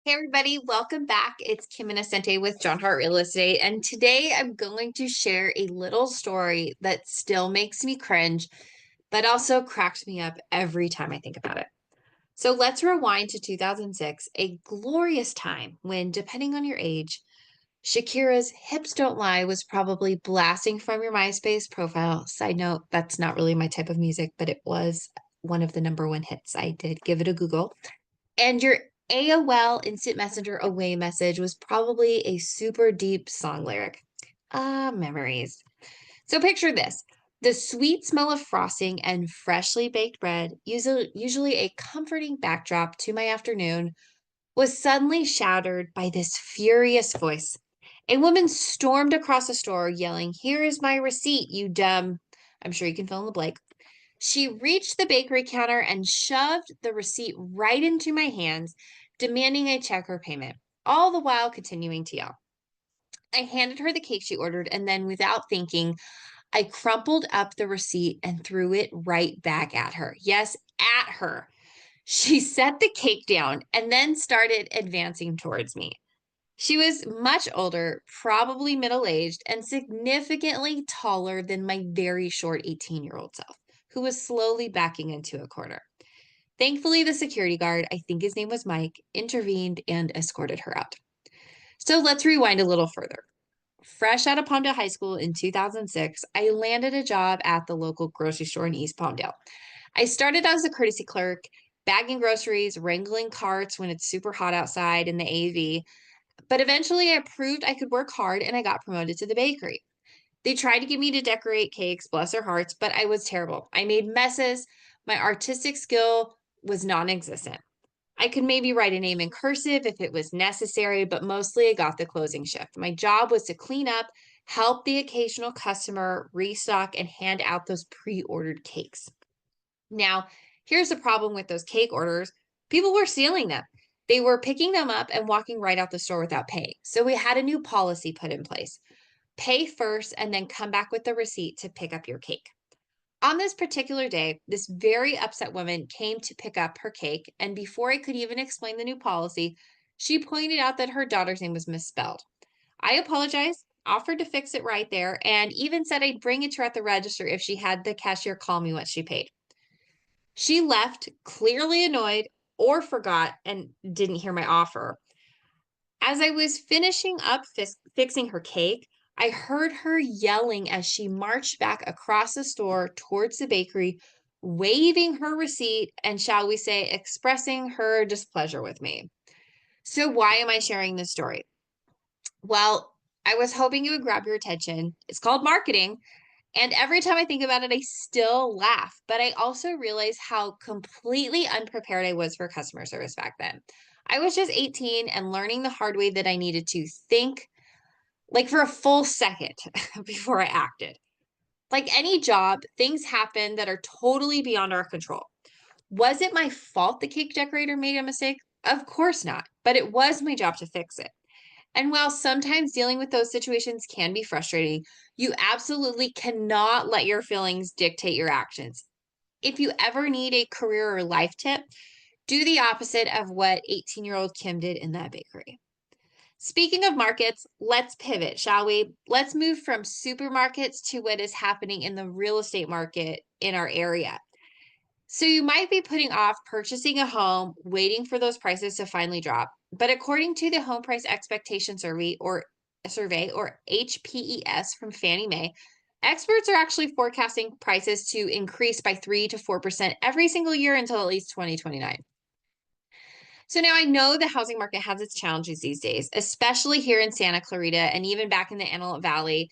Hey everybody, welcome back. It's Kim Inocente with John Hart Real Estate, and today I'm going to share a little story that still makes me cringe, but also cracks me up every time I think about it. So let's rewind to 2006, a glorious time when, depending on your age, Shakira's Hips Don't Lie was probably blasting from your MySpace profile. Side note, that's not really my type of music, but it was one of the number one hits. I did give it a Google. And your AOL Instant Messenger away message was probably a super deep song lyric. Ah, memories. So picture this. The sweet smell of frosting and freshly baked bread, usually a comforting backdrop to my afternoon, was suddenly shattered by this furious voice. A woman stormed across the store yelling, "Here is my receipt, you dumb." I'm sure you can fill in the blank. She reached the bakery counter and shoved the receipt right into my hands, demanding I check her payment, all the while continuing to yell. I handed her the cake she ordered, and then, without thinking, I crumpled up the receipt and threw it right back at her. Yes, at her. She set the cake down and then started advancing towards me. She was much older, probably middle aged, and significantly taller than my very short 18-year-old self, who was slowly backing into a corner. Thankfully, the security guard, I think his name was Mike, intervened and escorted her out. So let's rewind a little further. Fresh out of Palmdale High School in 2006, I landed a job at the local grocery store in East Palmdale. I started as a courtesy clerk, bagging groceries, wrangling carts when it's super hot outside in the AV, but eventually I proved I could work hard and I got promoted to the bakery. They tried to get me to decorate cakes, bless their hearts, but I was terrible. I made messes. My artistic skill was non existent. I could maybe write a name in cursive if it was necessary, but mostly I got the closing shift. My job was to clean up, help the occasional customer restock, and hand out those pre ordered cakes. Now, here's the problem with those cake orders: people were stealing them. They were picking them up and walking right out the store without paying. So we had a new policy put in place: pay first and then come back with the receipt to pick up your cake. On this particular day, this very upset woman came to pick up her cake, and before I could even explain the new policy, she pointed out that her daughter's name was misspelled. I apologized, offered to fix it right there, and even said I'd bring it to her at the register if she had the cashier call me once she paid. She left, clearly annoyed, or forgot and didn't hear my offer. As I was finishing up fixing her cake, I heard her yelling as she marched back across the store towards the bakery, waving her receipt and, shall we say, expressing her displeasure with me. So, why am I sharing this story? Well, I was hoping it would grab your attention. It's called marketing. And every time I think about it, I still laugh. But I also realize how completely unprepared I was for customer service back then. I was just 18 and learning the hard way that I needed to think, like, for a full second before I acted. Like any job, things happen that are totally beyond our control. Was it my fault the cake decorator made a mistake? Of course not. But it was my job to fix it. And while sometimes dealing with those situations can be frustrating, you absolutely cannot let your feelings dictate your actions. If you ever need a career or life tip, do the opposite of what 18-year-old Kim did in that bakery. Speaking of markets, let's pivot, shall we? Let's move from supermarkets to what is happening in the real estate market in our area. So you might be putting off purchasing a home, waiting for those prices to finally drop. But according to the Home Price Expectation Survey or HPES from Fannie Mae, experts are actually forecasting prices to increase by 3 to 4% every single year until at least 2029. So now I know the housing market has its challenges these days, especially here in Santa Clarita and even back in the Antelope Valley,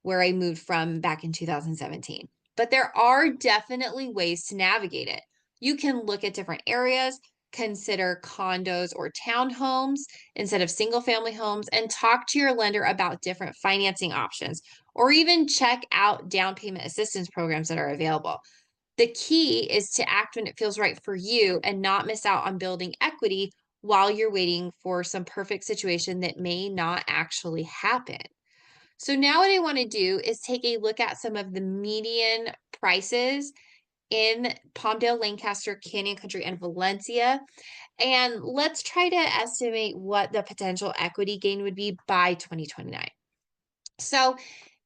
where I moved from back in 2017. But there are definitely ways to navigate it. You can look at different areas, consider condos or townhomes instead of single family homes, and talk to your lender about different financing options, or even check out down payment assistance programs that are available. The key is to act when it feels right for you and not miss out on building equity while you're waiting for some perfect situation that may not actually happen. So now what I want to do is take a look at some of the median prices in Palmdale, Lancaster, Canyon Country, and Valencia. And let's try to estimate what the potential equity gain would be by 2029. So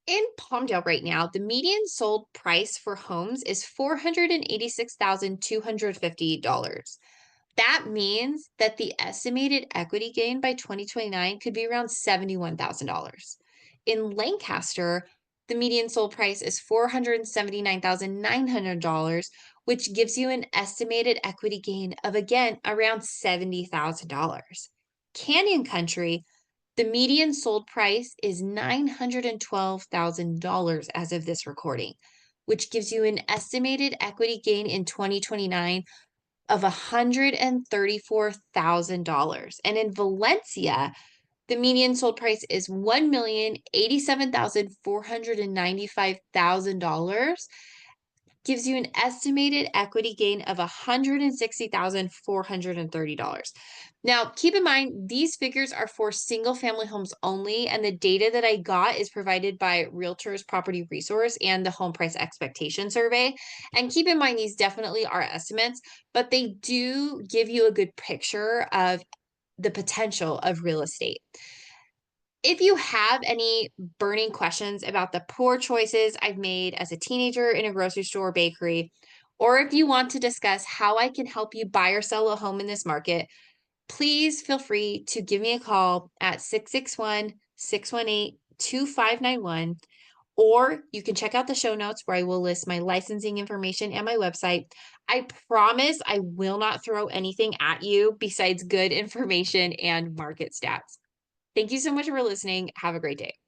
in Palmdale right now, the median sold price for homes is $486,250. That means that the estimated equity gain by 2029 could be around $71,000. In Lancaster, the median sold price is $479,900, which gives you an estimated equity gain of, again, around $70,000. Canyon Country, the median sold price is $912,000 as of this recording, which gives you an estimated equity gain in 2029 of $134,000. And in Valencia, the median sold price is $1,087,495,000, gives you an estimated equity gain of $160,430. Now, keep in mind, these figures are for single family homes only, and the data that I got is provided by Realtors Property Resource and the Home Price Expectation Survey. And keep in mind, these definitely are estimates, but they do give you a good picture of the potential of real estate. If you have any burning questions about the poor choices I've made as a teenager in a grocery store or bakery, or if you want to discuss how I can help you buy or sell a home in this market, please feel free to give me a call at 661-618-2591, or you can check out the show notes where I will list my licensing information and my website. I promise I will not throw anything at you besides good information and market stats. Thank you so much for listening. Have a great day.